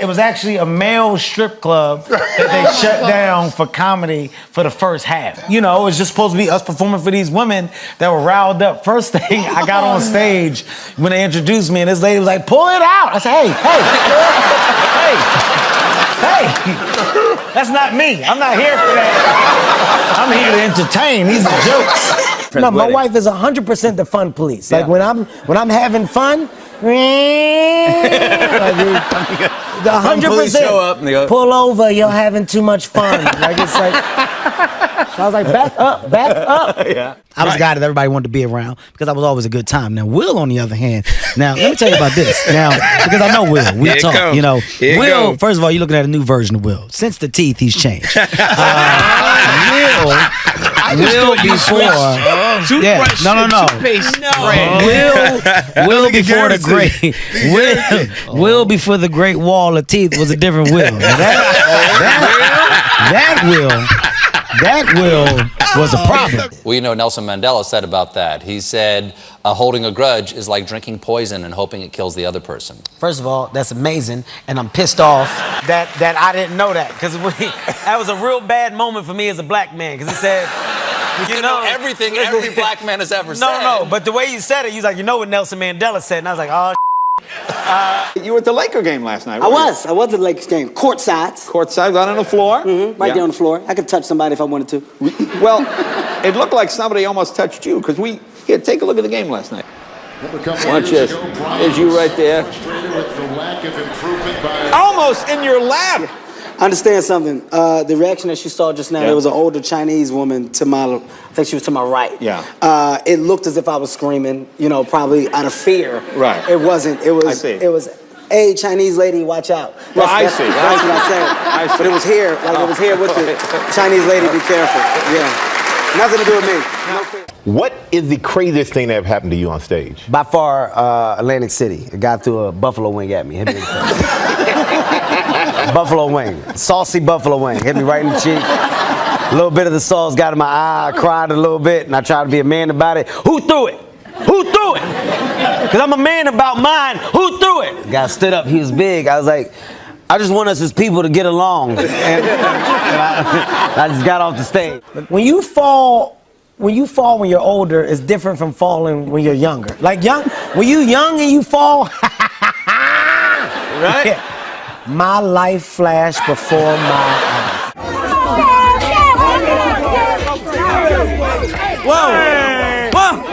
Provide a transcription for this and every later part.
It was actually a male strip club that they shut down for comedy for the first half. You know, it was just supposed to be us performing for these women that were riled up. First thing, I got on stage when they introduced me, and this lady was like, pull it out. I said, hey, that's not me. I'm not here for that. I'm here to entertain. These are jokes. No, my wife is 100% the fun police. Like when I'm having fun, 100%. Pull over, you're having too much fun. Like it's like. So I was like, back up. Yeah. I was a guy that everybody wanted to be around because I was always a good time. Now, Will, on the other hand, now, let me tell you about this. Now, because I know Will. We talk, you know. Will, first of all, you're looking at a new version of Will. Since the teeth, he's changed. Will before... Will before the great... Will before the great wall of teeth was a different Will. That Will was a problem. Well, you know, Nelson Mandela said about that. He said, holding a grudge is like drinking poison and hoping it kills the other person. First of all, that's amazing, and I'm pissed off that I didn't know that, because that was a real bad moment for me as a black man, because it said... You know everything every black man has ever said. No, but the way you said it, you was like, you know what Nelson Mandela said, and I was like, oh, You were at the Laker game last night. I was at the Lakers game. Courtside. Courtside, right on the floor? Right there on the floor. I could touch somebody if I wanted to. Well, it looked like somebody almost touched you, because here, take a look at the game last night. Watch this. There's you right there. Almost in your lap. Understand something. The reaction that you saw just now, there was an older Chinese woman to my, I think she was to my right. Yeah. It looked as if I was screaming, you know, probably out of fear. Right. It wasn't. It was. I see. It was. Hey, Chinese lady, watch out. Well, I see. That's what I said. I see. But it was here, like it was here with the Chinese lady. Be careful. Yeah. Nothing to do with me. What is the craziest thing that have happened to you on stage? By far, Atlantic City. A guy threw a buffalo wing at me. Hit me in the face. Buffalo wing. Saucy buffalo wing. Hit me right in the cheek. A little bit of the sauce got in my eye. I cried a little bit, and I tried to be a man about it. Who threw it? Who threw it? Because I'm a man about mine. Who threw it? The guy stood up. He was big. I was like, I just want us as people to get along. And I just got off the stage. When you fall when you're older, it's different from falling when you're younger. Like when you young and you fall, right? Yeah. My life flashed before my eyes. Whoa! Whoa!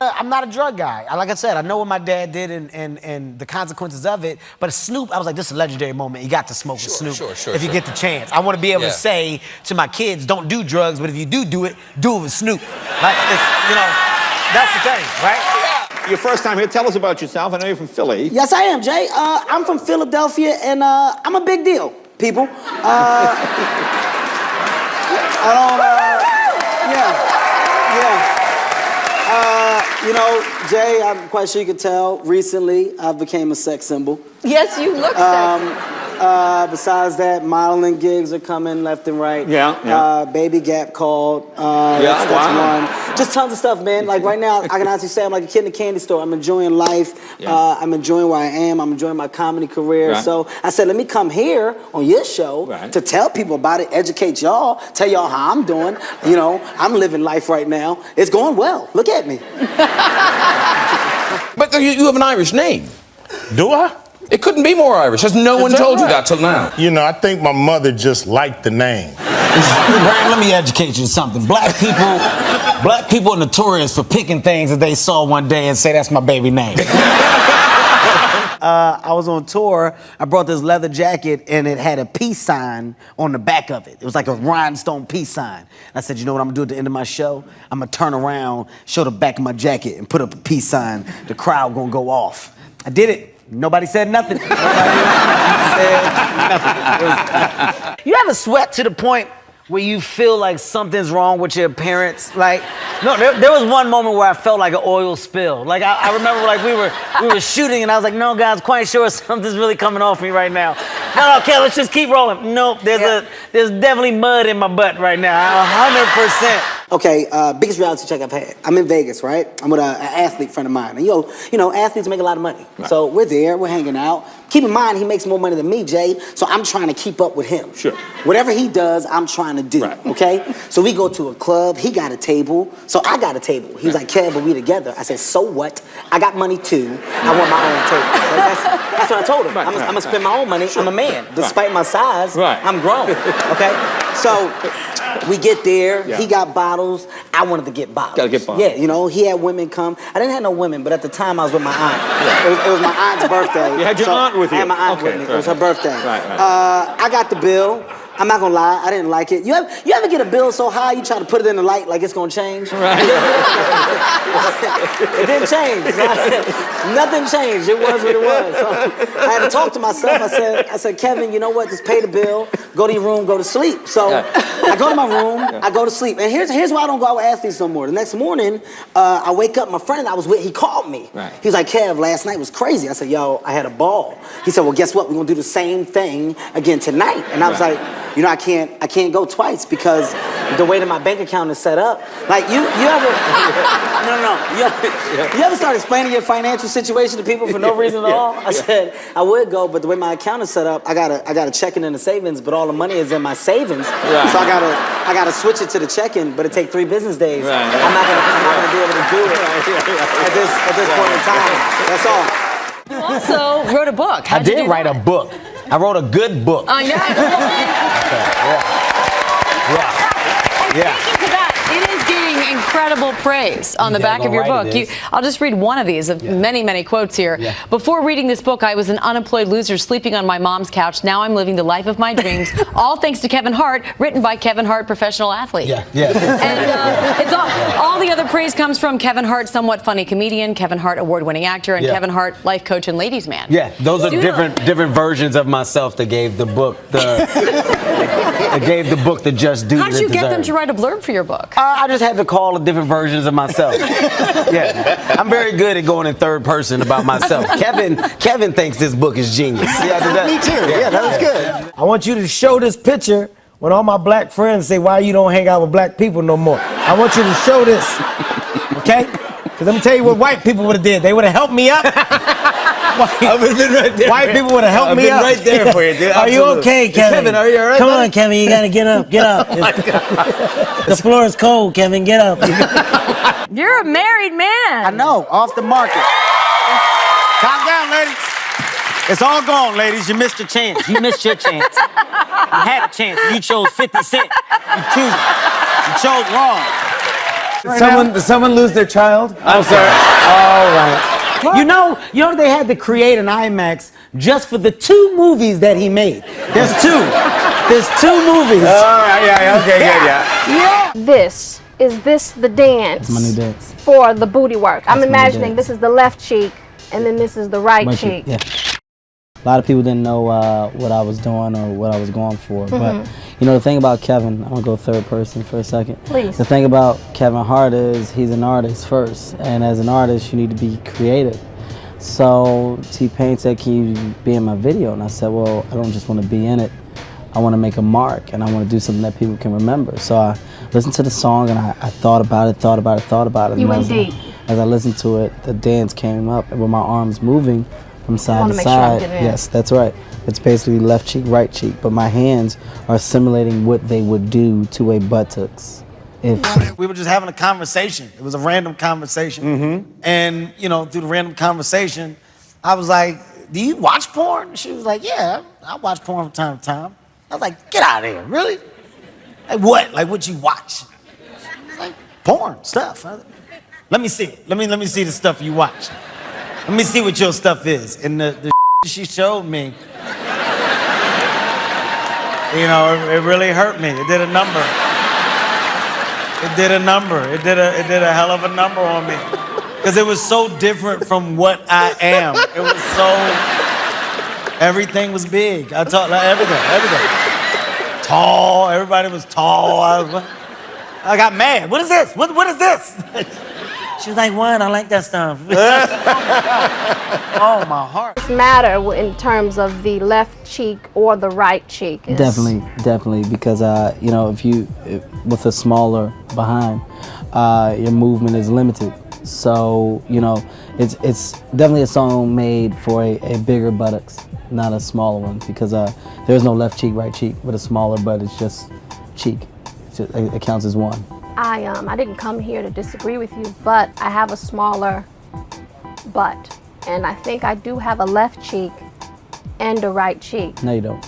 I'm not a drug guy. Like I said, I know what my dad did and the consequences of it, but Snoop, I was like, this is a legendary moment. You got to smoke with Snoop if you get the chance. I want to be able to say to my kids, don't do drugs, but if you do it with Snoop. Like, you know, that's the thing, right? Your first time here, tell us about yourself. I know you're from Philly. Yes, I am, Jay. I'm from Philadelphia, and I'm a big deal, people. You know, Jay, I'm quite sure you could tell, recently I've became a sex symbol. Yes, you look sexy. Besides that, modeling gigs are coming left and right. Baby Gap called. That's one. Just tons of stuff, man. Like right now, I can honestly say I'm like a kid in a candy store. I'm enjoying life. I'm enjoying where I am. I'm enjoying my comedy career. So I said, let me come here on your show to tell people about it, educate y'all, tell y'all how I'm doing. You know, I'm living life right now. It's going well. Look at me. But you have an Irish name. Do I? It couldn't be more Irish. Has no one told you that till now? You know, I think my mother just liked the name. Brad, let me educate you on something. Black people are notorious for picking things that they saw one day and say, that's my baby name. I was on tour. I brought this leather jacket, and it had a peace sign on the back of it. It was like a rhinestone peace sign. And I said, you know what I'm gonna do at the end of my show? I'm gonna turn around, show the back of my jacket, and put up a peace sign. The crowd gonna go off. I did it. Nobody said nothing. You ever sweat to the point where you feel like something's wrong with your appearance? Like, no, there was one moment where I felt like an oil spill. Like I remember, like we were shooting, and I was like, no, guys, quite sure something's really coming off me right now. No, okay, let's just keep rolling. Nope, there's definitely mud in my butt right now. 100%. Okay, biggest reality check I've had. I'm in Vegas, right? I'm with an athlete friend of mine. And you know, athletes make a lot of money. Right. So we're there, we're hanging out. Keep in mind, he makes more money than me, Jay, so I'm trying to keep up with him. Sure. Whatever he does, I'm trying to do, Right. okay? So we go to a club, he got a table, so I got a table. He was like, Kev, but we together. I said, so what? I got money too, I want my own table. That's what I told him. Right, I'm right, gonna spend my own money, Sure. I'm a man. Despite my size, Right. I'm grown, okay? So we get there, Yeah. he got bottles, I wanted to get bottles. Gotta get bottles. Yeah, you know, he had women come. I didn't have no women, but at the time I was with my aunt. It was my aunt's birthday. You had your aunt with I had you. my aunt Okay, with me. It was right. her birthday. Right. I got the bill. I'm not gonna lie, I didn't like it. You ever get a bill so high you try to put it in the light like it's gonna change? Right. It didn't change. Nothing changed. It was what it was. So I had to talk to myself. I said, Kevin, you know what? Just pay the bill, go to your room, go to sleep. So I go to my room, I go to sleep. And here's why I don't go out with athletes no more. The next morning, I wake up, my friend I was with, he called me. Right. He was like, Kev, last night was crazy. I said, yo, I had a ball. He said, well, guess what? We're gonna do the same thing again tonight. And I was like, you know, I can't go twice because the way that my bank account is set up. Like you ever you ever start explaining your financial situation to people for no reason at all? I said I would go, but the way my account is set up, I gotta checking in the savings, but all the money is in my savings. Right. So I gotta switch it to the checking, but it take 3 business days. Right. I'm not gonna be able to do it at this point in time. That's all. You also wrote a book. I did write a book. I wrote a good book. I know. Yeah. Speaking to that, it is getting incredible praise on the Yeah, back of your right, book. it is. I'll just read one of these, of many, many quotes here. Yeah. Before reading this book, I was an unemployed loser sleeping on my mom's couch. Now I'm living the life of my dreams, all thanks to Kevin Hart, written by Kevin Hart, professional athlete. Yeah. And it's all the other praise comes from Kevin Hart, somewhat funny comedian, Kevin Hart, award-winning actor, and Yeah. Kevin Hart, life coach and ladies man. Yeah, those are Pseudo. different versions of myself that gave the book the just due. How'd that you get them deserved. to write a blurb for your book? I just had to call the different versions of myself. Yeah, I'm very good at going in third person about myself. Kevin thinks this book is genius. See, I did that? Me too. Yeah, that was good. I want you to show this picture when all my black friends say why you don't hang out with black people no more. I want you to show this, okay? Because let me tell you what white people would have did. They would have helped me up. I would have been right there. White people would have helped me up. I've been right there for you, dude. Are you Absolutely. okay, Kevin? Kevin, are you all right? Come buddy? on, Kevin. You gotta get up. Get up. The floor is cold, Kevin. Get up. You're a married man. I know, off the market. Calm down, ladies. It's all gone, ladies. You missed your chance. You missed your chance. You had a chance. You chose 50 Cent. You chose wrong. Did someone lose their child? I'm sorry. All right. You know they had to create an IMAX just for the 2 movies that he made. There's 2. There's 2 movies. All right. Yeah. Okay. Good. Yeah. Is this the dance? My new dance. For the booty work. I'm That's my new imagining dance. this is the left cheek and then this is the right cheek. Yeah. A lot of people didn't know what I was doing or what I was going for. But, you know, the thing about Kevin, I'm going to go third person for a second. Please. The thing about Kevin Hart is he's an artist first. And as an artist, you need to be creative. So T-Pain said, can you be in my video? And I said, well, I don't just want to be in it. I want to make a mark, and I want to do something that people can remember. So I listened to the song, and I thought about it. You And went as deep. As I listened to it, the dance came up, and with my arms moving from side wanna to make sure I'm side. getting in. Yes, that's right. It's basically left cheek, right cheek, but my hands are simulating what they would do to a buttocks. We were just having a conversation. It was a random conversation. And, you know, through the random conversation, I was like, do you watch porn? She was like, yeah, I watch porn from time to time. I was like, get out of here, really? Like what? Like what you watch? I was like, porn stuff. Let me see it. Let me see the stuff you watch. Let me see what your stuff is. And the she showed me, you know, it really hurt me. It did a number. It did a number. It did a hell of a number on me. Because it was so different from what I am. It was so, everything was big. I taught like everything. Tall, everybody was tall. I got mad. What is this? What is this? She was like, what? I like that stuff. Oh, my heart. Does matter in terms of the left cheek or the right cheek? Definitely, because you know, with a smaller behind, your movement is limited. So you know, it's definitely a song made for a bigger buttocks, not a smaller one, because there's no left cheek, right cheek. With a smaller butt, it's just cheek. It counts as one. I didn't come here to disagree with you, but I have a smaller butt, and I think I do have a left cheek and a right cheek. No, you don't.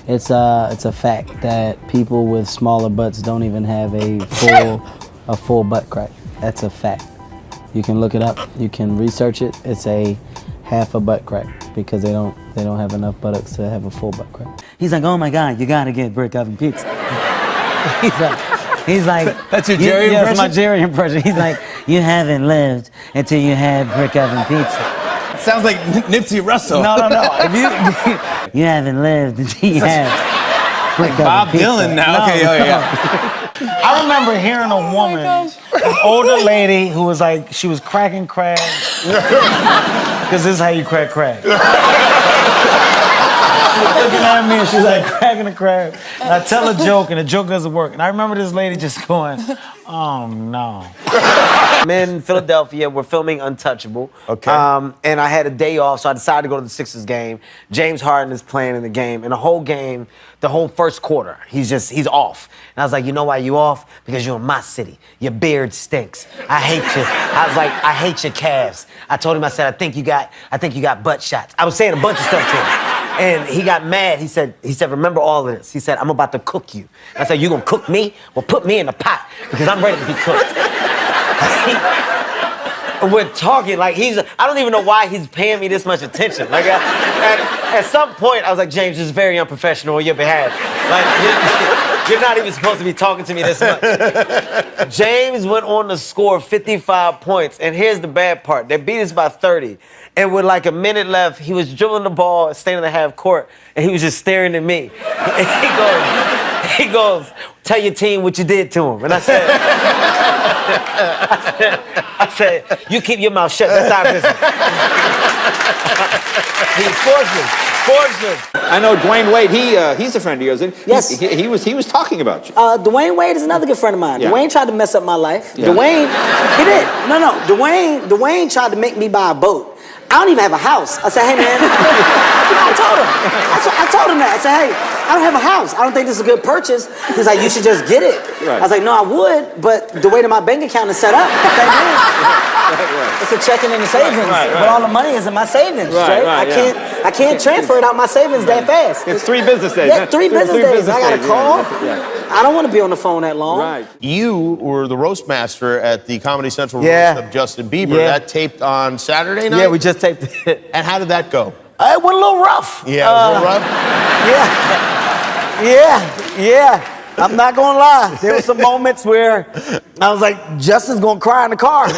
It's a fact that people with smaller butts don't even have a full butt crack. That's a fact. You can look it up. You can research it. It's a half a butt crack because they don't have enough buttocks to have a full butt crack. He's like, oh my God, you gotta get brick oven pizza. He's like, that's your Jerry impression? Yeah, that's my Jerry impression. He's like, you haven't lived until you had brick oven pizza. Sounds like Nipsey Russell. No. If you haven't lived until you had brick oven Bob pizza. Dylan now. No, Okay, I remember hearing a woman, an older lady, who was like, she was cracking crabs. Because this is how you crack crabs. She was looking at me and she's like cracking a crab. And I tell a joke and the joke doesn't work. And I remember this lady just going, oh no. I'm in Philadelphia. We're filming Untouchable. Okay. And I had a day off, so I decided to go to the Sixers game. James Harden is playing in the game. And the whole game, the whole first quarter, he's off. And I was like, you know why you off? Because you're in my city. Your beard stinks. I hate you. I was like, I hate your calves. I told him, I said, I think you got butt shots. I was saying a bunch of stuff to him. And he got mad. He said, remember all of this. He said, I'm about to cook you. I said, you gonna cook me? Well, put me in the pot because I'm ready to be cooked. We're talking like I don't even know why he's paying me this much attention. Like at some point, I was like, James, this is very unprofessional on your behalf. Like, you're not even supposed to be talking to me this much. James went on to score 55 points. And here's the bad part. They beat us by 30. And with like a minute left, he was dribbling the ball, staying in the half court, and he was just staring at me. And he goes, tell your team what you did to him. And I said, you keep your mouth shut. That's our business. He's fortunate. I know Dwayne Wade. He's a friend of yours. Yes. He was talking about you. Dwayne Wade is another good friend of mine. Yeah. Dwayne tried to mess up my life. Yeah. Dwayne, he did. No. Dwayne tried to make me buy a boat. I don't even have a house. I said, hey, man. I told him. I told him that. I said, hey, I don't have a house. I don't think this is a good purchase. He's like, you should just get it. Right. I was like, no, I would, but the way that my bank account is set up, it's a checking and a savings. Right. But all the money is in my savings, Right, Jay. I can't transfer it out my savings that fast. It's 3 business days. Yeah, 3 business days. I got to call. Yeah. I don't want to be on the phone that long. Right. You were the roast master at the Comedy Central Yeah. roast of Justin Bieber. Yeah. That taped on Saturday night? Yeah, we just taped it. And how did that go? It went a little rough. Yeah, it was a little rough? Yeah. I'm not gonna lie. There were some moments where I was like, Justin's gonna cry in the car.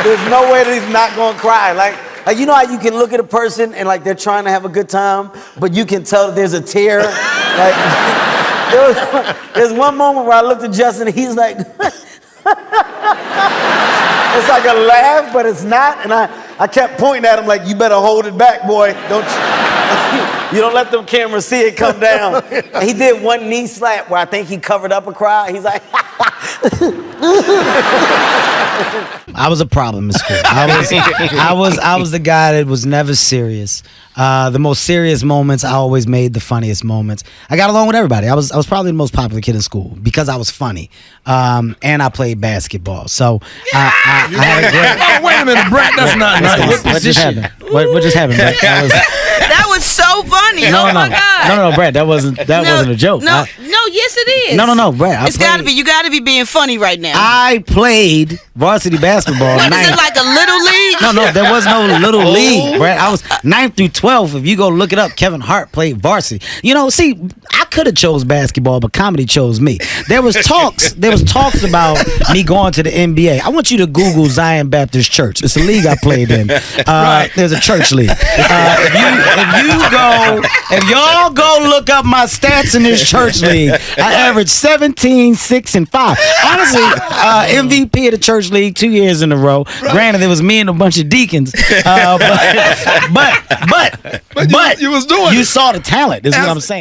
There's no way that he's not gonna cry. Like you know how you can look at a person and like they're trying to have a good time, but you can tell that there's a tear. Like there's one moment where I looked at Justin and he's like, it's like a laugh, but it's not. And I kept pointing at him like, you better hold it back, boy. You don't let them cameras see it come down. And he did one knee slap where I think he covered up a cry. He's like, I was a problem in school. I was the guy that was never serious. The most serious moments, I always made the funniest moments. I got along with everybody. I was probably the most popular kid in school because I was funny, and I played basketball. So I had a great. Oh, wait a minute, Brett. That's not nice. What position? What just happened, Brett? That was so funny. Oh my God. No, Brett. That wasn't a joke. No, yes it is. No, Brett. It's got to be. You got to be being funny right now. I played varsity basketball. What is it, like a little league? league. No, there was no little league, Brad. I was 9th through 12th. If you go look it up, Kevin Hart played varsity. You know, see, I could have chose basketball, but comedy chose me. There was talks about me going to the NBA. I want you to Google Zion Baptist Church. It's a league I played in. There's a church league. If y'all go look up my stats in this church league, I averaged 17, 6, and 5. Honestly, MVP of the church league 2 years in a row. Granted, it was me and a bunch of deacons. But you was doing you it. saw the talent. Is what I'm saying.